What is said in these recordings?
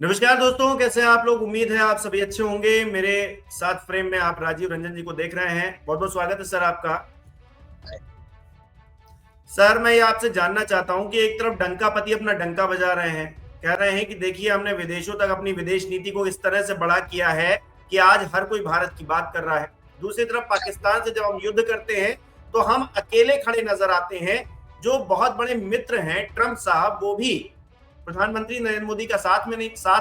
नमस्कार दोस्तों, कैसे हैं आप लोग। उम्मीद है आप सभी अच्छे होंगे। मेरे साथ फ्रेम में आप राजीव रंजन जी को देख रहे हैं। बहुत बहुत स्वागत है सर आपका। सर, मैं ये आपसे जानना चाहता हूं कि एक तरफ डंका पति अपना डंका बजा रहे हैं, कह रहे हैं कि देखिए हमने विदेशों तक अपनी विदेश नीति को इस तरह से बढ़ा किया है कि आज हर कोई भारत की बात कर रहा है। दूसरी तरफ पाकिस्तान से जब हम युद्ध करते हैं तो हम अकेले खड़े नजर आते हैं। जो बहुत बड़े मित्र हैं ट्रंप साहब, वो भी प्रधानमंत्री नरेंद्र मोदी का साथ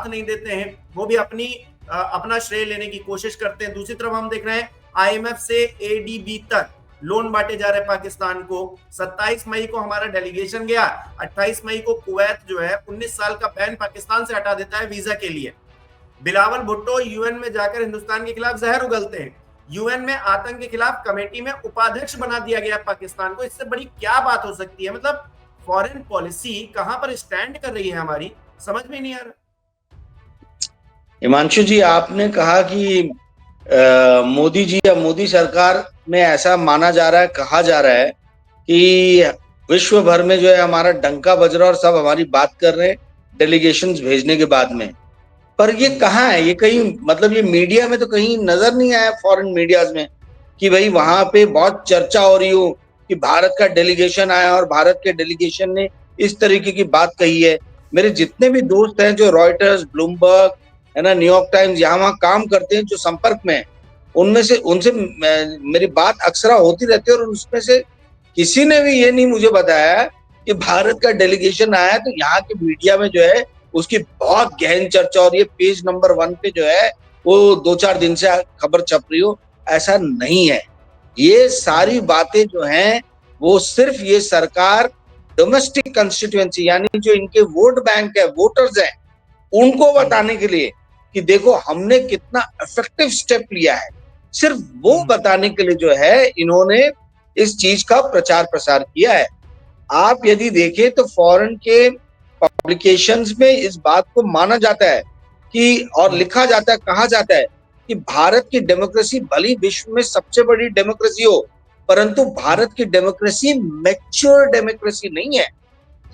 नहीं देते हैं। वो भी अपना श्रेय लेने की कोशिश करते हैं। दूसरी तरफ हम देख रहे हैं आईएमएफ से एडीबी तक लोन बांटे जा रहे पाकिस्तान को। 27 मई को हमारा डेलीगेशन गया। 28 मई को कुवैत जो है 19 साल का बैन पाकिस्तान से हटा देता है वीजा के लिए। बिलावल भुट्टो यूएन में जाकर हिंदुस्तान के खिलाफ जहर उगलते हैं। यूएन में आतंक के खिलाफ कमेटी में उपाध्यक्ष बना दिया गया पाकिस्तान को। इससे बड़ी क्या बात हो सकती है। मतलब फॉरेन पॉलिसी कहां पर स्टैंड कर रही है हमारी, समझ में नहीं आ रहा। हिमांशु जी, आपने कहा कि मोदी जी या मोदी सरकार में ऐसा माना जा रहा है, कहा जा रहा है कि विश्व भर में जो है हमारा डंका बज रहा और सब हमारी बात कर रहे हैं डेलीगेशंस भेजने के बाद में। पर ये कहाँ है? ये कहीं मतलब ये मीडिया में तो कहीं नजर नहीं आया, फॉरेन मीडियाज में, कि भाई वहां पे बहुत चर्चा हो रही हो कि भारत का डेलीगेशन आया और भारत के डेलीगेशन ने इस तरीके की बात कही है। मेरे जितने भी दोस्त हैं जो रॉयटर्स, ब्लूमबर्ग, है ना, न्यूयॉर्क टाइम्स, यहाँ वहाँ काम करते हैं, जो संपर्क में है, उनमें से उनसे मेरी बात अक्सर होती रहती है और उसमें से किसी ने भी ये नहीं मुझे बताया कि भारत का डेलीगेशन आया तो यहाँ के मीडिया में जो है उसकी बहुत गहन चर्चा और ये पेज नंबर 1 पे जो है वो 2-4 दिन से खबर छप रही हो। ऐसा नहीं है। ये सारी बातें जो हैं वो सिर्फ ये सरकार डोमेस्टिक कंस्टिट्यूएंसी यानी जो इनके वोट बैंक है, वोटर्स हैं, उनको बताने के लिए कि देखो हमने कितना इफेक्टिव स्टेप लिया है, सिर्फ वो बताने के लिए जो है इन्होंने इस चीज का प्रचार प्रसार किया है। आप यदि देखें तो फॉरेन के पब्लिकेशंस में इस बात को माना जाता है कि और लिखा जाता है, कहा जाता है कि भारत की डेमोक्रेसी भली विश्व में सबसे बड़ी डेमोक्रेसी हो, परंतु भारत की डेमोक्रेसी मैच्योर डेमोक्रेसी नहीं है।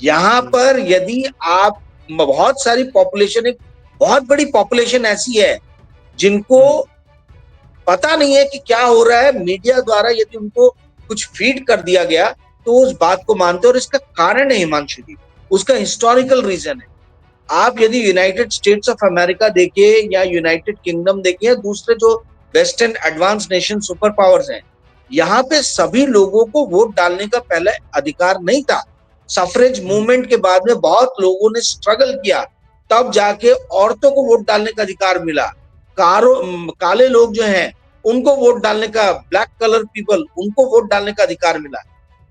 यहाँ पर यदि आप बहुत सारी पॉपुलेशन, एक बहुत बड़ी पॉपुलेशन ऐसी है जिनको पता नहीं है कि क्या हो रहा है, मीडिया द्वारा यदि उनको कुछ फीड कर दिया गया तो उस बात को मानते हैं। और इसका कारण है हिमांशु जी, उसका हिस्टोरिकल रीजन है। आप यदि यूनाइटेड स्टेट्स ऑफ अमेरिका देखें या यूनाइटेड किंगडम देखें या दूसरे जो western advance nation super powers हैं, यहाँ पे सभी लोगों को वोट डालने का पहले अधिकार नहीं था। सफरेज मूवमेंट के बाद में बहुत लोगों ने स्ट्रगल किया, तब जाके औरतों को वोट डालने का अधिकार मिला। काले लोग जो हैं उनको वोट डालने का, ब्लैक कलर पीपल, उनको वोट डालने का अधिकार मिला।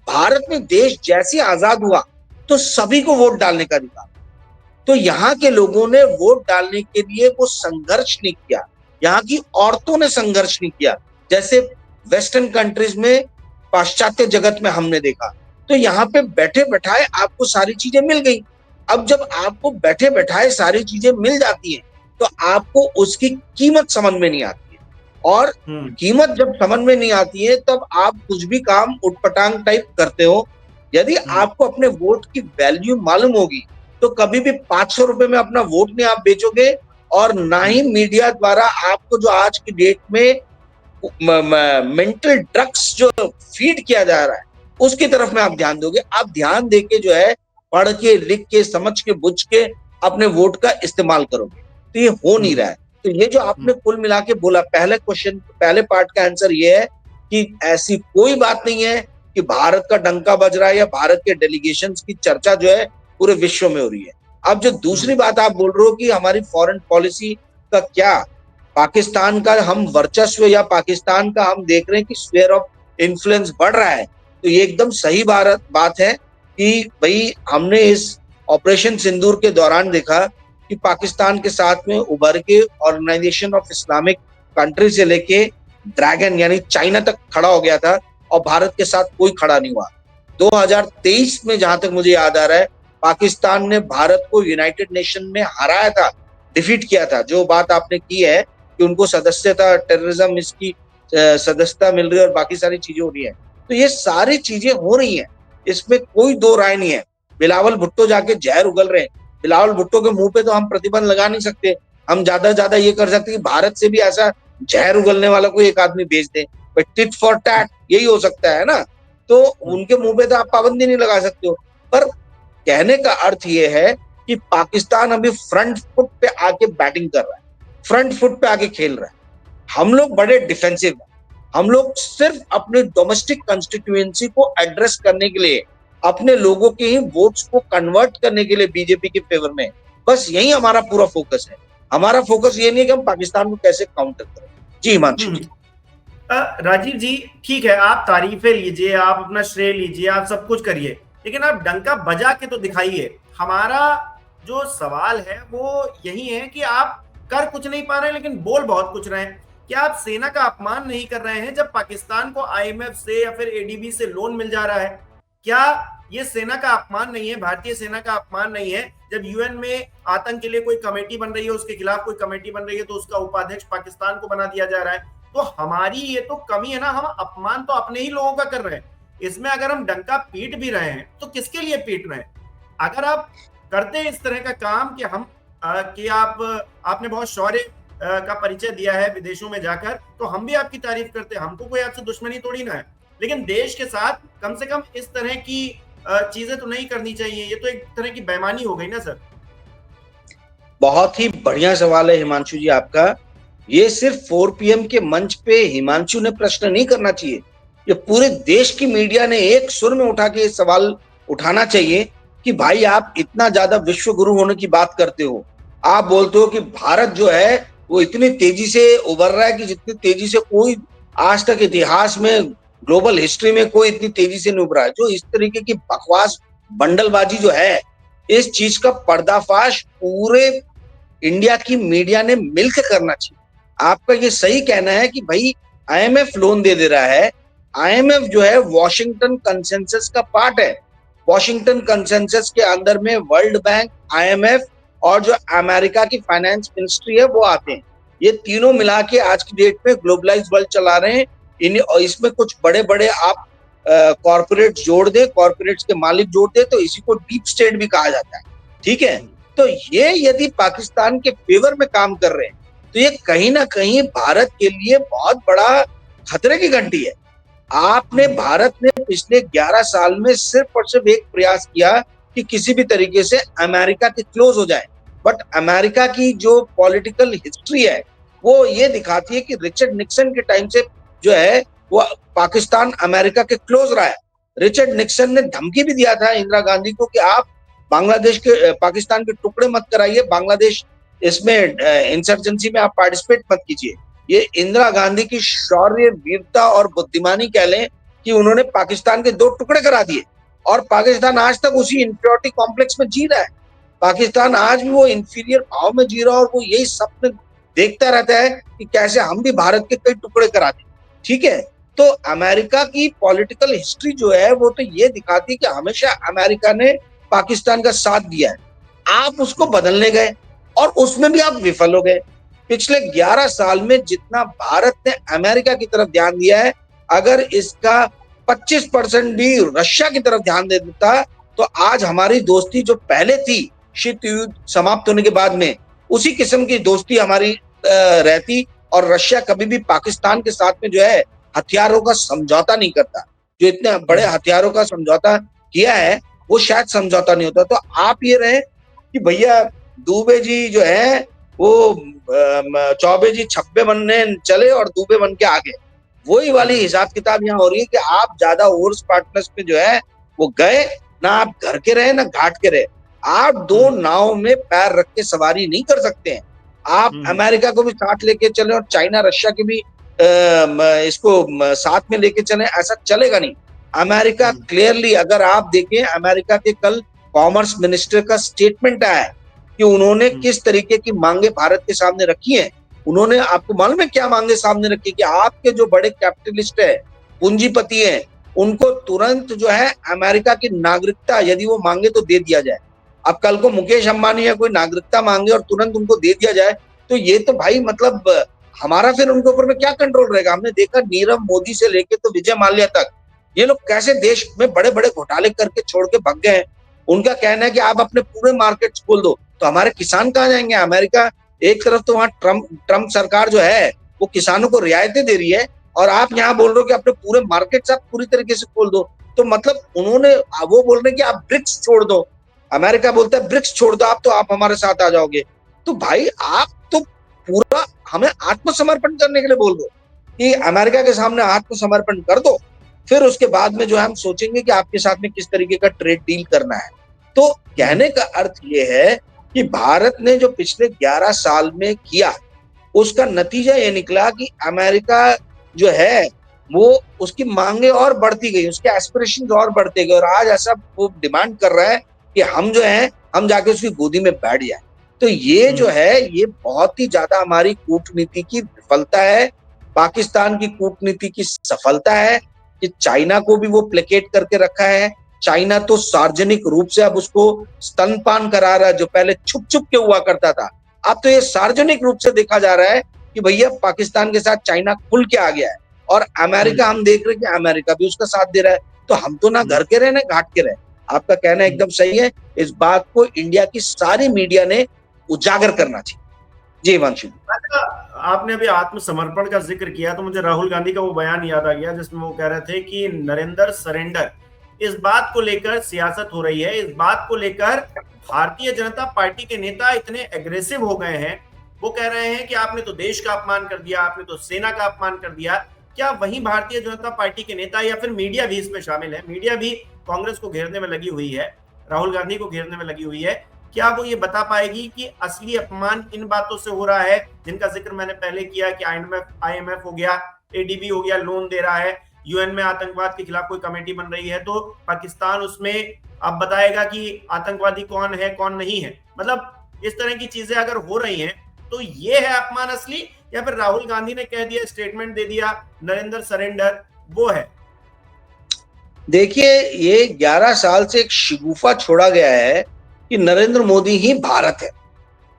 भारत में देश जैसे आजाद हुआ तो सभी को वोट डालने का अधिकार। तो यहाँ के लोगों ने वोट डालने के लिए वो संघर्ष नहीं किया, यहाँ की औरतों ने संघर्ष नहीं किया, जैसे वेस्टर्न कंट्रीज में, पाश्चात्य जगत में हमने देखा। तो यहाँ पे बैठे बैठाए आपको सारी चीजें मिल गई। अब जब आपको बैठे बैठाए सारी चीजें मिल जाती हैं तो आपको उसकी कीमत समझ में नहीं आती है, और कीमत जब समझ में नहीं आती है तब आप कुछ भी काम उटपटांग टाइप करते हो। यदि आपको अपने वोट की वैल्यू मालूम होगी तो कभी भी 500 रुपए में अपना वोट नहीं आप बेचोगे, और ना ही मीडिया द्वारा आपको जो आज की डेट में मेंटल ड्रग्स जो फीड किया जा रहा है उसकी तरफ में आप ध्यान दोगे। आप ध्यान देके जो है पढ़ के, लिख के, समझ के, बुझ के अपने वोट का इस्तेमाल करोगे। तो ये हो नहीं रहा है। तो ये जो आपने कुल मिला के बोला, पहले क्वेश्चन, पहले पार्ट का आंसर ये है कि ऐसी कोई बात नहीं है कि भारत का डंका बज रहा है या भारत के डेलीगेशंस की चर्चा जो है पूरे विश्व में हो रही है। अब जो दूसरी बात आप बोल रहे हो कि हमारी फॉरेन पॉलिसी का क्या, पाकिस्तान का हम वर्चस्व या पाकिस्तान का हम देख रहे हैं कि स्फीयर ऑफ इन्फ्लुएंस बढ़ रहा है, तो ये एकदम सही बात है कि भाई हमने इस ऑपरेशन सिंदूर के दौरान देखा कि पाकिस्तान के साथ में उभर के ऑर्गेनाइजेशन ऑफ इस्लामिक कंट्री से लेके ड्रैगन यानी चाइना तक खड़ा हो गया था और भारत के साथ कोई खड़ा नहीं हुआ। 2023 में जहां तक मुझे याद आ रहा है, पाकिस्तान ने भारत को यूनाइटेड नेशन में हराया था, डिफीट किया था। जो बात आपने की है कि उनको सदस्यता, टेररिज्म, इसकी सदस्यता मिल रही है और बाकी सारी चीजें हो रही है, तो ये सारी चीजें हो रही हैं, इसमें कोई दो राय नहीं है। बिलावल भुट्टो जाके जहर उगल रहे हैं, बिलावल भुट्टो के मुंह पे तो हम प्रतिबंध लगा नहीं सकते। हम ज्यादा से ज्यादा ये कर सकते कि भारत से भी ऐसा जहर उगलने वाला कोई एक आदमी भेज दे, टिट फॉर टैट यही हो सकता है ना। तो उनके मुंह पे तो आप पाबंदी नहीं लगा सकते हो। पर कहने का अर्थ ये है कि पाकिस्तान अभी फ्रंट फुट पे आके बैटिंग कर रहा है, फ्रंट फुट पे आके खेल रहा है। हम लोग बड़े डिफेंसिव हैं। हम लोग सिर्फ अपने डोमेस्टिक कंस्टिट्यूएंसी को एड्रेस करने के लिए, अपने लोगों के ही वोट्स को कन्वर्ट करने के लिए बीजेपी के फेवर में, बस यही हमारा पूरा फोकस है। हमारा फोकस ये नहीं है कि हम पाकिस्तान को कैसे काउंटर करें। जी हिमांशु जी। राजीव जी, ठीक है, आप तारीफें लीजिए, आप अपना श्रेय लीजिए, आप सब कुछ करिए, लेकिन आप डंका बजा के तो दिखाइए। हमारा जो सवाल है वो यही है कि आप कर कुछ नहीं पा रहे हैं लेकिन बोल बहुत कुछ रहे हैं। क्या आप सेना का अपमान नहीं कर रहे हैं जब पाकिस्तान को आईएमएफ से या फिर एडीबी से लोन मिल जा रहा है? क्या ये सेना का अपमान नहीं है, भारतीय सेना का अपमान नहीं है जब यूएन में आतंक के लिए कोई कमेटी बन रही है, उसके खिलाफ कोई कमेटी बन रही है तो उसका उपाध्यक्ष पाकिस्तान को बना दिया जा रहा है? तो हमारी ये तो कमी है ना, हम अपमान तो अपने ही लोगों का कर रहे हैं। इसमें अगर हम डंका पीट भी रहे हैं तो किसके लिए पीट रहे हैं? अगर आप करते हैं इस तरह का काम कि हम कि आपने बहुत शौर्य का परिचय दिया है विदेशों में जाकर, तो हम भी आपकी तारीफ करते हैं, हमको कोई आपसे दुश्मनी थोड़ी ना है, लेकिन देश के साथ कम से कम इस तरह की चीजें तो नहीं करनी चाहिए। ये तो एक तरह की बेईमानी हो गई ना सर। बहुत ही बढ़िया सवाल है हिमांशु जी आपका। ये सिर्फ 4 PM के मंच पे हिमांशु ने प्रश्न नहीं करना चाहिए, ये पूरे देश की मीडिया ने एक सुर में उठा के ये सवाल उठाना चाहिए कि भाई आप इतना ज्यादा विश्व गुरु होने की बात करते हो, आप बोलते हो कि भारत जो है वो इतनी तेजी से उभर रहा है कि जितनी तेजी से कोई आज तक इतिहास में, ग्लोबल हिस्ट्री में कोई इतनी तेजी से नहीं उभरा है। जो इस तरीके की बकवास बंडलबाजी जो है, इस चीज का पर्दाफाश पूरे इंडिया की मीडिया ने मिलकर करना चाहिए। आपका ये सही कहना है कि भाई आईएमएफ लोन दे दे रहा है। आईएमएफ जो है वॉशिंगटन कंसेंसस का पार्ट है। वॉशिंगटन कंसेंसस के अंदर में वर्ल्ड बैंक, आईएमएफ और जो अमेरिका की फाइनेंस मिनिस्ट्री है वो आते हैं। ये तीनों मिला के आज की डेट में ग्लोबलाइज वर्ल्ड चला रहे हैं। इसमें कुछ बड़े बड़े आप कॉर्पोरेट जोड़ दे, कॉर्पोरेट्स के मालिक जोड़ दे तो इसी को डीप स्टेट भी कहा जाता है। ठीक है, तो ये यदि पाकिस्तान के फेवर में काम कर रहे हैं तो ये कहीं ना कहीं भारत के लिए बहुत बड़ा खतरे की घंटी है। आपने, भारत ने पिछले 11 साल में सिर्फ और सिर्फ एक प्रयास किया कि किसी भी तरीके से अमेरिका के क्लोज हो जाए, बट अमेरिका की जो पॉलिटिकल हिस्ट्री है वो ये दिखाती है कि रिचर्ड निक्सन के टाइम से जो है वो पाकिस्तान अमेरिका के क्लोज रहा है। रिचर्ड निक्सन ने धमकी भी दिया था इंदिरा गांधी को कि आप बांग्लादेश के, पाकिस्तान के टुकड़े मत कराइए, बांग्लादेश इसमें इंसर्जेंसी में आप पार्टिसिपेट मत कीजिए। ये इंदिरा गांधी की शौर्य, वीरता और बुद्धिमानी कह लें कि उन्होंने पाकिस्तान के 2 टुकड़े करा दिए और पाकिस्तान आज तक उसी इंफीरियरिटी कॉम्प्लेक्स में जी रहा है। पाकिस्तान आज भी वो इंफीरियर भाव में जी रहा है और वो यही सपने देखता रहता है कि कैसे हम भी भारत के कई टुकड़े करा दें। ठीक है, तो अमेरिका की पॉलिटिकल हिस्ट्री जो है वो तो ये दिखाती है कि हमेशा अमेरिका ने पाकिस्तान का साथ दिया है। आप उसको बदलने गए और उसमें भी आप विफल हो गए। पिछले 11 साल में जितना भारत ने अमेरिका की तरफ ध्यान दिया है, अगर इसका 25% भी रशिया की तरफ ध्यान दे देता तो आज हमारी दोस्ती जो पहले थी शीत युद्ध समाप्त होने के बाद में, उसी किस्म की दोस्ती हमारी रहती और रशिया कभी भी पाकिस्तान के साथ में जो है हथियारों का समझौता नहीं करता। जो इतने बड़े हथियारों का समझौता किया है वो शायद समझौता नहीं होता। तो आप ये रहे कि भैया दुबे जी जो है वो चौबे जी छब्बे बनने चले और दुबे बन के आगे, वही वाली हिसाब किताब यहाँ हो रही है कि आप ज्यादा ओवर्स पार्टनर्स में जो है वो गए ना, आप घर के रहे ना घाट के रहे। आप 2 नाव में पैर रख के सवारी नहीं कर सकते हैं। आप अमेरिका को भी साथ लेके चले और चाइना रशिया के भी इसको साथ में लेके चले, ऐसा चलेगा नहीं। अमेरिका क्लियरली, अगर आप देखें अमेरिका के कल कॉमर्स मिनिस्टर का स्टेटमेंट आया है कि उन्होंने किस तरीके की मांगे भारत के सामने रखी हैं। उन्होंने, आपको मालूम है क्या मांगे सामने रखी कि आपके जो बड़े कैपिटलिस्ट है, पूंजीपति हैं, उनको तुरंत जो है अमेरिका की नागरिकता यदि वो मांगे तो दे दिया जाए। अब कल को मुकेश अंबानी या कोई नागरिकता मांगे और तुरंत उनको दे दिया जाए तो ये तो भाई मतलब हमारा फिर उनके ऊपर में क्या कंट्रोल रहेगा। हमने देखा नीरव मोदी से लेके तो विजय माल्या तक ये लोग कैसे देश में बड़े बड़े घोटाले करके छोड़ के भाग गए हैं। उनका कहना है कि आप अपने पूरे मार्केट खोल दो, तो हमारे किसान कहाँ जाएंगे? अमेरिका एक तरफ तो वहां ट्रम्प सरकार जो है वो किसानों को रियायतें दे रही है, और आप यहाँ बोल रहे हो कि अपने पूरे मार्केट आप पूरी तरीके से खोल दो। तो मतलब उन्होंने, वो बोल रहे हैं कि आप ब्रिक्स छोड़ दो, अमेरिका बोलता है ब्रिक्स छोड़ दो आप, तो आप हमारे साथ आ जाओगे। तो भाई आप तो पूरा हमें आत्मसमर्पण करने के लिए बोल दो कि अमेरिका के सामने आत्मसमर्पण कर दो, फिर उसके बाद में जो है हम सोचेंगे कि आपके साथ में किस तरीके का ट्रेड डील करना है। तो कहने का अर्थ यह है कि भारत ने जो पिछले 11 साल में किया, उसका नतीजा ये निकला कि अमेरिका जो है वो उसकी मांगे और बढ़ती गई, उसके एस्पिरेशंस और बढ़ते गए, और आज ऐसा वो डिमांड कर रहा है कि हम जो है हम जाके उसकी गोदी में बैठ जाए। तो ये जो है ये बहुत ही ज्यादा हमारी कूटनीति की विफलता है, पाकिस्तान की कूटनीति की सफलता है कि चाइना को भी वो प्लेकेट करके रखा है। चाइना तो सार्वजनिक रूप से अब उसको स्तनपान करा रहा है, जो पहले छुप छुप के हुआ करता था, अब तो ये सार्वजनिक रूप से देखा जा रहा है कि भैया पाकिस्तान के साथ चाइना खुल के आ गया है, और अमेरिका हम देख रहे हैं कि अमेरिका भी उसका साथ दे रहा है। तो हम तो ना घर के रहे ना घाट के रहे। आपका कहना एकदम सही है, इस बात को इंडिया की सारी मीडिया ने उजागर करना चाहिए। जी हिमांशु। अच्छा, आपने अभी आत्मसमर्पण का जिक्र किया तो मुझे राहुल गांधी का वो बयान याद आ गया जिसमें वो कह रहे थे कि नरेंद्र सरेंडर, इस बात को लेकर सियासत हो रही है, इस बात को लेकर भारतीय जनता पार्टी के नेता इतने एग्रेसिव हो गए हैं। वो कह रहे हैं कि आपने तो देश का अपमान कर दिया, आपने तो सेना का अपमान कर दिया। क्या वही भारतीय जनता पार्टी के नेता या फिर मीडिया भी इसमें शामिल है? मीडिया भी कांग्रेस को घेरने में लगी हुई है, राहुल गांधी को घेरने में लगी हुई है। क्या वो ये बता पाएगी कि असली अपमान इन बातों से हो रहा है जिनका जिक्र मैंने पहले किया कि आईएमएफ हो गया, एडीबी हो गया, लोन दे रहा है, यूएन में आतंकवाद के खिलाफ कोई कमेटी बन रही है तो पाकिस्तान उसमें अब बताएगा कि आतंकवादी कौन है कौन नहीं है। मतलब इस तरह की चीजें अगर हो रही हैं तो ये है अपमान असली, या फिर राहुल गांधी ने कह दिया, स्टेटमेंट दे दिया, नरेंद्र सरेंडर वो है? देखिए, ये 11 साल से एक शिगुफा छोड़ा गया है कि नरेंद्र मोदी ही भारत है,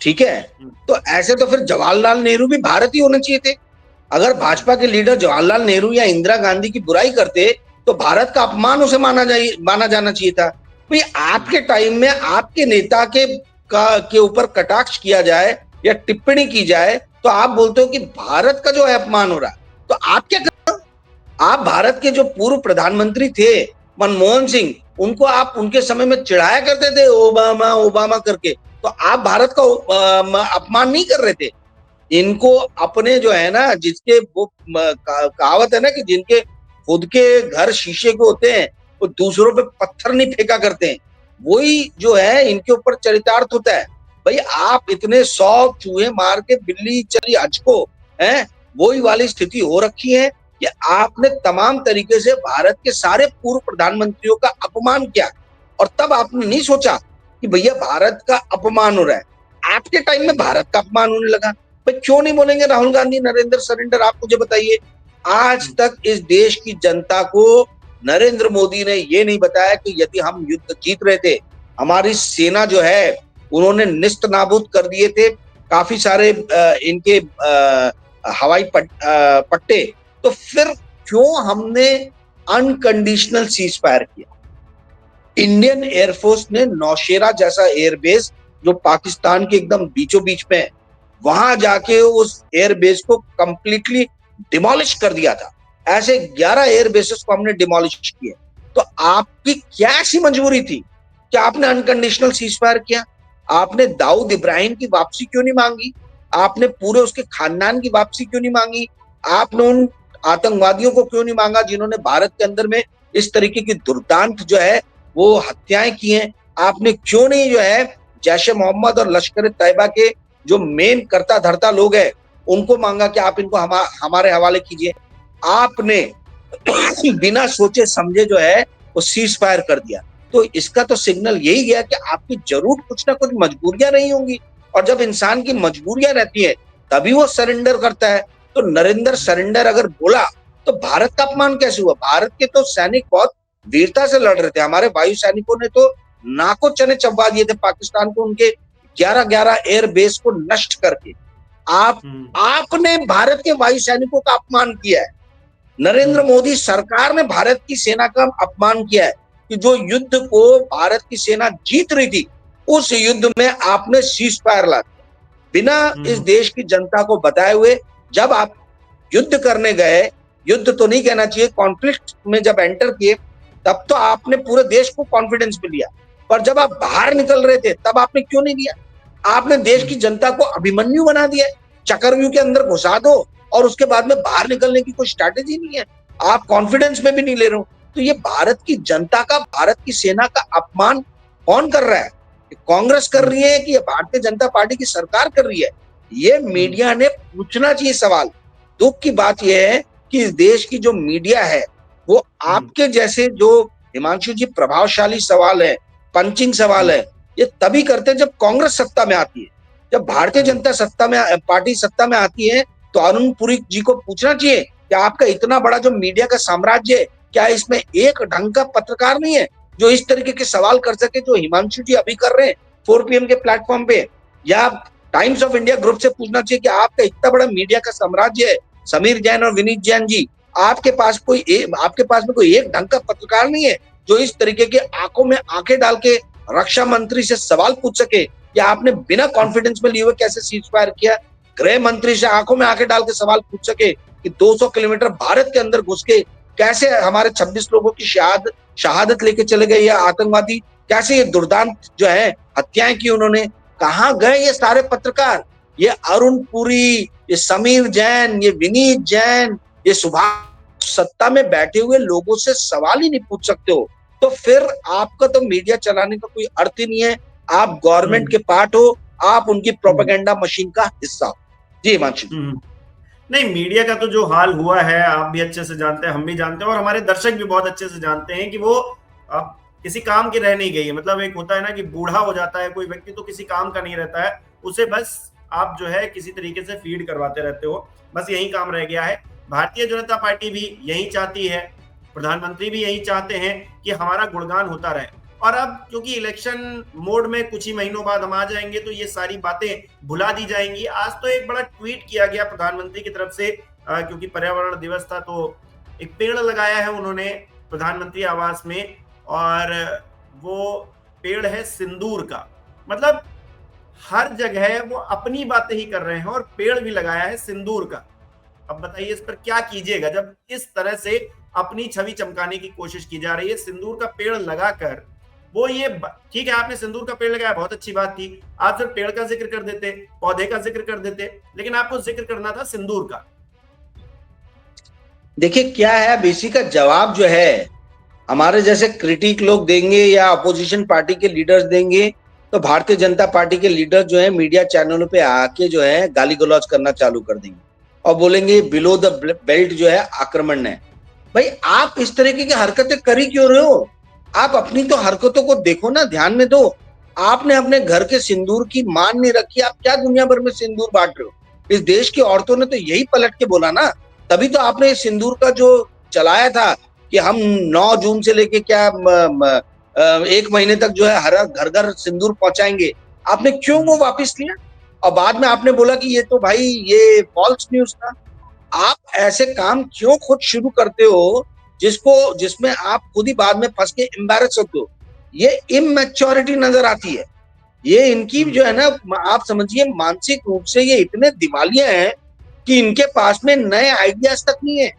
ठीक है? तो ऐसे तो फिर जवाहरलाल नेहरू भी भारत ही होने चाहिए थे। अगर भाजपा के लीडर जवाहरलाल नेहरू या इंदिरा गांधी की बुराई करते तो भारत का अपमान उसे माना जाना चाहिए था। भाई आपके टाइम में आपके नेता के ऊपर कटाक्ष किया जाए या टिप्पणी की जाए तो आप बोलते हो कि भारत का जो है अपमान हो रहा है। तो आप क्या कर, आप भारत के जो पूर्व प्रधानमंत्री थे मनमोहन सिंह, उनको आप उनके समय में चिढ़ाया करते थे ओबामा ओबामा करके, तो आप भारत का अपमान नहीं कर रहे थे। इनको अपने जो है ना, जिसके वो कहावत है ना कि जिनके खुद के घर शीशे के होते हैं वो दूसरों पे पत्थर नहीं फेंका करते हैं, वही जो है इनके ऊपर चरितार्थ होता है। भाई आप इतने 100 चूहे मार के बिल्ली चली हज को, है वही वाली स्थिति हो रखी है कि आपने तमाम तरीके से भारत के सारे पूर्व प्रधानमंत्रियों का अपमान किया, और तब आपने नहीं सोचा कि भैया भारत का अपमान हो रहा है। आपके टाइम में भारत का अपमान होने लगा। भाई क्यों नहीं बोलेंगे राहुल गांधी नरेंद्र सरेंडर? आप मुझे बताइए, आज तक इस देश की जनता को नरेंद्र मोदी ने ये नहीं बताया कि यदि हम युद्ध जीत रहे थे, हमारी सेना जो है उन्होंने निस्त नाबूद कर दिए थे काफी सारे इनके हवाई पट्टे, तो फिर क्यों हमने अनकंडीशनल सीज फायर किया? इंडियन एयरफोर्स ने नौशेरा जैसा एयरबेस जो पाकिस्तान के एकदम बीचों बीच में है, वहां जाके उस एयरबेस को कंप्लीटली डिमोलिश कर दिया था। ऐसे 11 एयरबेसेस को हमने डिमोलिश किए। तो आपकी क्या ऐसी मजबूरी थी कि आपने अनकंडीशनल सीज फायर किया? आपने दाऊद इब्राहिम की वापसी क्यों नहीं मांगी? आपने पूरे उसके खानदान की वापसी क्यों नहीं मांगी? आपने उन आतंकवादियों को क्यों नहीं मांगा जिन्होंने भारत के अंदर में इस तरीके की दुर्दांत जो है वो हत्याएं की हैं? आपने क्यों नहीं जो है जैश ए मोहम्मद और लश्कर तैयबा के जो मेन करता धरता लोग हैं उनको मांगा कि आप इनको हमारे हवाले कीजिए? आपने बिना सोचे समझे जो है वो सीज फायर कर दिया। तो इसका तो सिग्नल यही गया कि आपकी जरूर कुछ ना कुछ मजबूरियां रही होंगी, और जब इंसान की मजबूरियां रहती है तभी वो सरेंडर करता है। तो नरेंद्र सरेंडर अगर बोला तो भारत का अपमान कैसे हुआ? भारत के तो सैनिक बहुत वीरता से लड़ रहे थे। हमारे वायु सैनिकों ने तो नाकों चने चबा दिए थे पाकिस्तान को, उनके 11-11 एयर बेस को नष्ट करके। आपने भारत के वायु सैनिकों का अपमान किया है। नरेंद्र मोदी सरकार ने भारत की सेना का अपमान किया है। कि जो युद्ध को भारत की सेना जीत रही थी, उस युद्ध में आपने सीज फायर ला दिया बिना इस देश की जनता को बताए हुए। जब आप युद्ध करने गए, युद्ध तो नहीं कहना चाहिए, कॉन्फ्लिक्ट में जब एंटर किए, तब तो आपने पूरे देश को कॉन्फिडेंस में लिया, पर जब आप बाहर निकल रहे थे तब आपने क्यों नहीं लिया? आपने देश की जनता को अभिमन्यु बना दिया, चक्रव्यूह के अंदर घुसा दो और उसके बाद में बाहर निकलने की कोई स्ट्रैटेजी नहीं है, आप कॉन्फिडेंस में भी नहीं ले रहे हो। तो ये भारत की जनता का, भारत की सेना का अपमान कौन कर रहा है? कांग्रेस कर रही है कि ये भारतीय जनता पार्टी की सरकार कर रही है? ये मीडिया ने पूछना चाहिए सवाल। दुख की बात यह है कि इस देश की जो मीडिया है वो आपके जैसे जो हिमांशु जी प्रभावशाली सवाल है, पंचिंग सवाल है, ये तभी करते हैं जब कांग्रेस सत्ता में आती है। जब भारतीय जनता पार्टी सत्ता में आती है तो अरुण पुरी जी को पूछना चाहिए कि आपका इतना बड़ा जो मीडिया का साम्राज्य है, क्या इसमें एक ढंग का पत्रकार नहीं है जो इस तरीके के सवाल कर सके जो हिमांशु जी अभी कर रहे हैं 4 PM के प्लेटफॉर्म पे? या टाइम्स ऑफ इंडिया ग्रुप से पूछना चाहिए कि आपका इतना बड़ा मीडिया का साम्राज्य है, समीर जैन और विनीत जैन जी, आपके पास में कोई एक ढंग का पत्रकार नहीं है जो इस तरीके के आंखों में आंखें डाल के रक्षा मंत्री से सवाल पूछ सके कि आपने बिना कॉन्फिडेंस में लिए हुए कैसे सीज फायर किया? गृह मंत्री से आंखों में आंखें डाल के सवाल पूछ सके कि 200 किलोमीटर भारत के अंदर घुस के कैसे हमारे 26 लोगों की शहादत लेके चले गए या आतंकवादी, कैसे ये दुर्दांत जो है हत्याएं की उन्होंने? कहां गए ये सारे पत्रकार? ये अरुण पुरी, ये समीर जैन, ये विनीत जैन, ये सुभाष, सत्ता में बैठे हुए लोगों से सवाल ही नहीं पूछ सकते हो, तो फिर आपका तो मीडिया चलाने का कोई अर्थ ही नहीं है। आप गवर्नमेंट के पार्ट हो, आप उनकी प्रोपेगेंडा मशीन का हिस्सा हो। जी हिमांशु। नहीं, मीडिया का तो जो हाल हुआ है आप भी अच्छे से जानते हैं, हम भी जानते हैं और हमारे दर्शक भी बहुत अच्छे से जानते हैं कि वो अब किसी काम की रह नहीं गई है। मतलब एक होता है ना कि बूढ़ा हो जाता है कोई व्यक्ति तो किसी काम का नहीं रहता है, उसे बस आप जो है किसी तरीके से फीड करवाते रहते हो, बस यही काम रह गया है। भारतीय जनता पार्टी भी यही चाहती है, प्रधानमंत्री भी यही चाहते हैं कि हमारा गुणगान होता रहे। और अब क्योंकि इलेक्शन मोड में कुछ ही महीनों बाद हम आ जाएंगे तो ये सारी बातें भुला दी जाएंगी। आज तो एक बड़ा ट्वीट किया गया प्रधानमंत्री की तरफ से, क्योंकि पर्यावरण दिवस था, तो एक पेड़ लगाया है उन्होंने प्रधानमंत्री आवास में, और वो पेड़ है सिंदूर का। मतलब हर जगह वो अपनी बातें ही कर रहे हैं और पेड़ भी लगाया है सिंदूर का। अब बताइए इस पर क्या कीजिएगा जब इस तरह से अपनी छवि चमकाने की कोशिश की जा रही है। सिंदूर का पेड़ लगाकर वो ये ठीक है, आपने सिंदूर का पेड़ लगाया, बहुत अच्छी बात थी, आप सिर्फ पेड़ का जिक्र कर देते, पौधे का जिक्र कर देते, लेकिन आपको जिक्र करना था सिंदूर का। देखिए क्या है, अब इसी का जवाब जो है हमारे जैसे क्रिटिक लोग देंगे या अपोजिशन पार्टी के लीडर्स देंगे, तो भारतीय जनता पार्टी के लीडर जो है मीडिया चैनलों पे आके जो है गाली गलौज करना चालू कर देंगे और बोलेंगे बिलो द बेल्ट जो है आक्रमण है। भाई आप इस तरीके की हरकतें कर ही क्यों रहे हो? आप अपनी तो हरकतों को देखो ना, ध्यान में दो। आपने अपने घर के सिंदूर की मान नहीं रखी, आप क्या दुनिया भर में सिंदूर बांट रहे हो? इस देश की औरतों ने तो यही पलट के बोला ना, तभी तो आपने सिंदूर का जो चलाया था कि हम 9 जून से लेके क्या 1 महीने तक जो है हर घर घर सिंदूर पहुंचाएंगे, आपने क्यों वो वापस लिया? और बाद में आपने बोला कि ये तो भाई ये फॉल्स न्यूज था। आप ऐसे काम क्यों खुद शुरू करते हो जिसमें आप खुद ही बाद में फंस के एम्बैरस होते हो? ये इमैच्योरिटी नजर आती है। ये इनकी जो है ना, आप समझिए मानसिक रूप से ये इतने दिवालिया हैं कि इनके पास में नए आइडियाज तक नहीं है,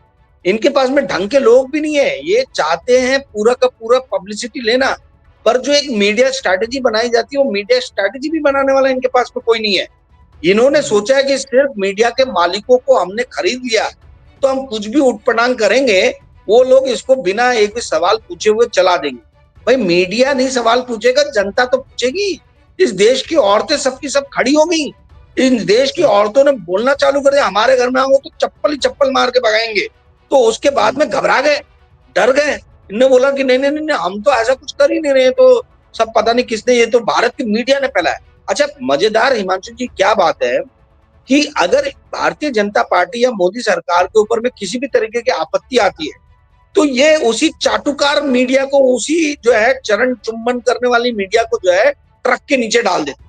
इनके पास में ढंग के लोग भी नहीं है। ये चाहते हैं पूरा का पूरा पब्लिसिटी लेना, पर जो एक मीडिया स्ट्रैटेजी बनाई जाती है वो मीडिया स्ट्रैटेजी भी बनाने वाला इनके पास में कोई नहीं है। इन्होंने सोचा है कि सिर्फ मीडिया के मालिकों को हमने खरीद लिया तो हम कुछ भी उठपटांग करेंगे, वो लोग इसको बिना एक भी सवाल पूछे हुए चला देंगे। भाई मीडिया नहीं सवाल पूछेगा, जनता तो पूछेगी। इस देश की औरतें सबकी सब खड़ी हो गई, इन देश की औरतों ने बोलना चालू कर दिया, हमारे घर में आओ तो चप्पल ही चप्पल मार के भगाएंगे। तो उसके बाद में घबरा गए, डर गए, इन्होंने बोला कि नहीं नहीं नहीं हम तो ऐसा कुछ कर ही नहीं रहे, तो सब पता नहीं किसने, ये तो भारत की मीडिया ने फैलाया। अच्छा मजेदार हिमांशु जी क्या बात है कि अगर भारतीय जनता पार्टी या मोदी सरकार के ऊपर में किसी भी तरीके की आपत्ति आती है तो ये उसी चाटुकार मीडिया को, उसी जो है चरण चुंबन करने वाली मीडिया को जो है ट्रक के नीचे डाल देते।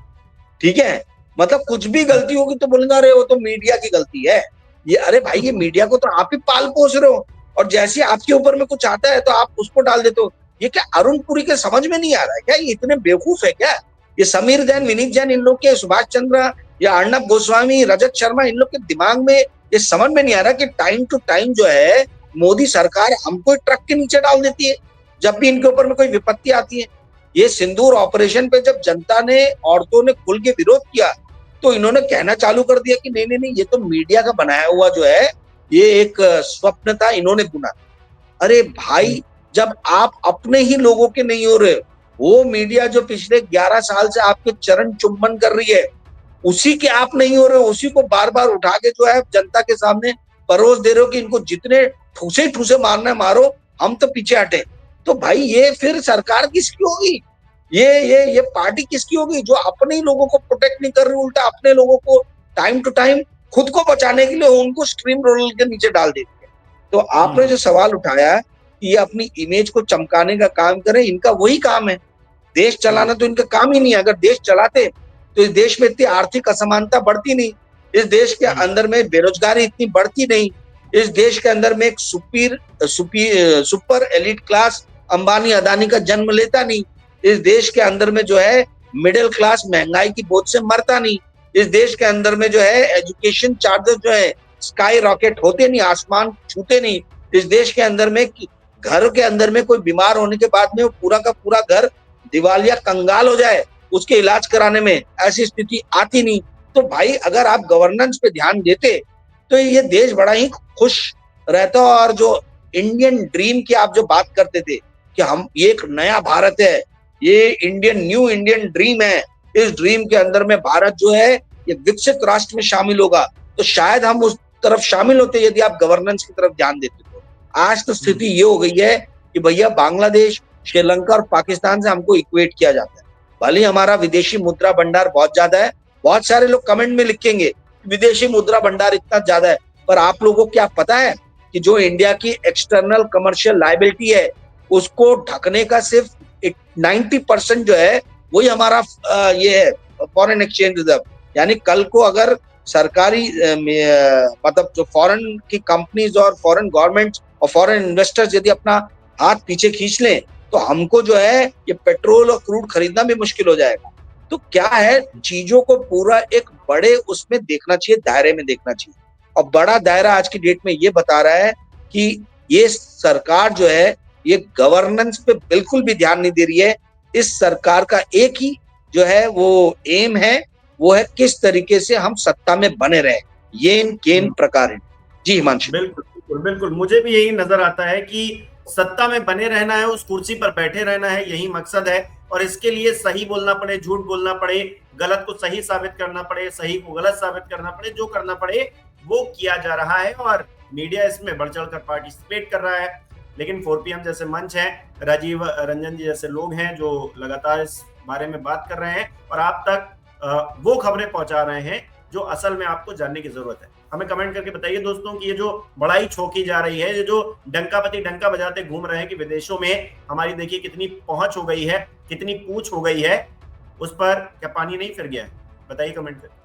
ठीक है, मतलब कुछ भी गलती होगी तो बोलेंगे अरे वो तो मीडिया की गलती है। ये अरे भाई ये मीडिया को तो आप ही पाल पोस रहे हो, और जैसे आपके ऊपर में कुछ आता है तो आप उसको डाल देते हो। ये क्या अरुण पुरी के समझ में नहीं आ रहा है क्या? ये इतने बेवकूफ है क्या? ये समीर जैन, विनीत जैन, इन लोग के, सुभाष चंद्र या अर्णब गोस्वामी, रजत शर्मा, इन लोग के दिमाग में ये समझ में नहीं आ रहा कि टाइम टू टाइम जो है मोदी सरकार हमको ट्रक के नीचे डाल देती है जब भी इनके ऊपर में कोई विपत्ति आती है। ये सिंदूर ऑपरेशन पे जब जनता ने, औरतों ने खुल के विरोध किया तो इन्होंने कहना चालू कर दिया कि नहीं नहीं नहीं, ये तो मीडिया का बनाया हुआ जो है, ये एक स्वप्न था, इन्होंने बुना। अरे भाई, जब आप अपने ही लोगों के नहीं हो रहे, वो मीडिया जो पिछले 11 साल से आपके चरण चुम्बन कर रही है, उसी के आप नहीं हो रहे, उसी को बार बार उठा के जो है जनता के सामने परोस दे रहे हो कि इनको जितने ठूसे ठूसे मारना है मारो, हम तो पीछे हटे। तो भाई ये फिर सरकार किसकी होगी? ये पार्टी किसकी होगी जो अपने ही लोगों को प्रोटेक्ट नहीं कर रही, उल्टा अपने लोगों को टाइम टू टाइम खुद को बचाने के लिए उनको स्ट्रीम रोल के नीचे डाल देती है। तो आपने जो सवाल उठाया कि ये अपनी इमेज को चमकाने का काम करें, इनका वही काम है। देश चलाना तो इनका काम ही नहीं है। अगर देश चलाते तो इस देश में इतनी आर्थिक असमानता बढ़ती नहीं, इस देश के अंदर में बेरोजगारी इतनी बढ़ती नहीं, इस देश के अंदर में एक super elite class Ambani Adani का जन्म लेता नहीं, इस देश के अंदर में जो है मिडिल क्लास महंगाई की बोझ से मरता नहीं, इस देश के अंदर में जो है एजुकेशन चार्जेस जो है स्काई रॉकेट होते नहीं, आसमान छूते नहीं, इस देश के अंदर में घर के अंदर में कोई बीमार होने के बाद में वो पूरा का पूरा घर दिवालिया कंगाल हो जाए उसके इलाज कराने में, ऐसी स्थिति आती नहीं। तो भाई अगर आप गवर्नेंस पे ध्यान देते तो ये देश बड़ा ही खुश रहता। और जो इंडियन ड्रीम की आप जो बात करते थे कि हम, ये एक नया भारत है, ये न्यू इंडियन ड्रीम है, इस ड्रीम के अंदर में भारत जो है ये विकसित राष्ट्र में शामिल होगा, तो शायद हम उस तरफ शामिल होते यदि आप गवर्नेंस की तरफ ध्यान देते। तो आज तो स्थिति ये हो गई है कि भैया बांग्लादेश, श्रीलंका और पाकिस्तान से हमको इक्वेट किया जाता है। भले हमारा विदेशी मुद्रा भंडार बहुत ज्यादा है, बहुत सारे लोग कमेंट में लिखेंगे विदेशी मुद्रा भंडार इतना ज्यादा है, पर आप लोगों को क्या पता है कि जो इंडिया की एक्सटर्नल कमर्शियल लायबिलिटी है उसको ढकने का सिर्फ 90% जो है वही हमारा ये है फॉरेन एक्सचेंज रिजर्व। यानी कल को अगर सरकारी मतलब जो फॉरेन की कंपनीज और फॉरेन गवर्नमेंट्स और फॉरेन इन्वेस्टर्स यदि अपना हाथ पीछे खींच लें तो हमको जो है ये पेट्रोल और क्रूड खरीदना भी मुश्किल हो जाएगा। तो क्या है, चीजों को पूरा एक बड़े उसमें देखना चाहिए, दायरे में देखना चाहिए। और बड़ा दायरा आज की डेट में ये बता रहा है कि ये सरकार जो है ये गवर्नेंस पे बिल्कुल भी ध्यान नहीं दे रही है। इस सरकार का एक ही जो है वो एम है, वो है किस तरीके से हम सत्ता में बने रहे, ये इन प्रकार है। जी हिमांशु। बिल्कुल बिल्कुल बिल्कुल, मुझे भी यही नजर आता है कि सत्ता में बने रहना है, उस कुर्सी पर बैठे रहना है, यही मकसद है। और इसके लिए सही बोलना पड़े, झूठ बोलना पड़े, गलत को सही साबित करना पड़े, सही को गलत साबित करना पड़े, जो करना पड़े वो किया जा रहा है। और मीडिया इसमें बढ़ चढ़ कर पार्टिसिपेट कर रहा है। लेकिन 4PM जैसे मंच है, राजीव रंजन जी जैसे लोग हैं जो लगातार इस बारे में बात कर रहे हैं और आप तक वो खबरें पहुंचा रहे हैं जो असल में आपको जानने की जरूरत है। हमें कमेंट करके बताइए दोस्तों कि ये जो बड़ाई छोकी जा रही है, ये जो डंकापति डंका बजाते घूम रहे हैं कि विदेशों में हमारी देखिए कितनी पहुंच हो गई है, कितनी पूछ हो गई है, उस पर क्या पानी नहीं फिर गया है? बताइए कमेंट करके।